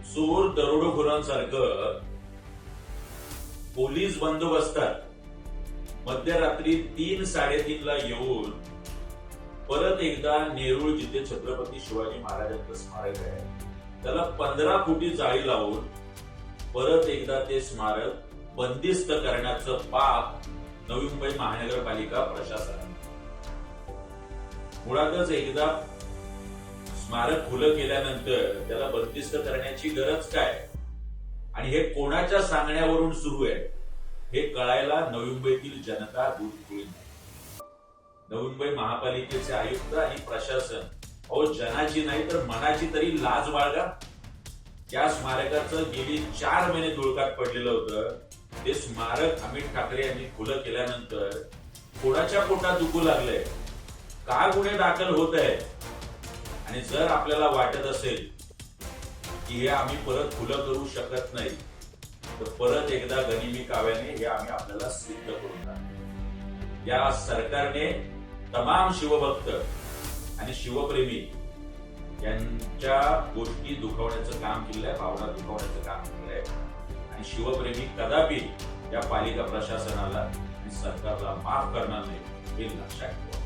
चोर दरोडेखोरांसारखं पोलीस बंदोबस्तात मध्यरात्री 3-3:30 ला येऊन परत एकदा नेरूळ जिथे छत्रपती शिवाजी महाराजांचं स्मारक आहे त्याला 15 फुटी जाळी लावून परत एकदा ते स्मारक बंदिस्त करण्याचं पाप नवी मुंबई महानगरपालिका प्रशासनाने मुळातच एकदा स्मारक खुलं केल्यानंतर त्याला बंदिस्त करण्याची गरज काय आणि हे कोणाच्या सांगण्यावरून सुरू आहे हे कळायला नवी मुंबईतील जनता दूध पिळी नाही. नवी मुंबई महापालिकेचे आयुक्त आणि प्रशासन अहो जनाची नाही तर मनाची तरी लाज बाळगा. या स्मारकाचं गेली 4 महिने धुळकात पडलेलं होतं. ते स्मारक अमित ठाकरे यांनी खुलं केल्यानंतर कोणाच्या पोटात दुखू लागलंय, का गुन्हे दाखल होत आहेत आणि जर आपल्याला वाटत असेल की हे आम्ही परत खुलं करू शकत नाही तर परत एकदा गनिमी काव्याने हे आम्ही आपल्याला सिद्ध करून टाकू. या सरकारने तमाम शिवभक्त आणि शिवप्रेमी यांच्या गोष्टी दुखवण्याचं काम केलंय, भावना दुखवण्याचं काम केलंय आणि शिवप्रेमी कदापि या पालिका प्रशासनाला आणि सरकारला माफ करणार नाही हे लक्षात ठेवा.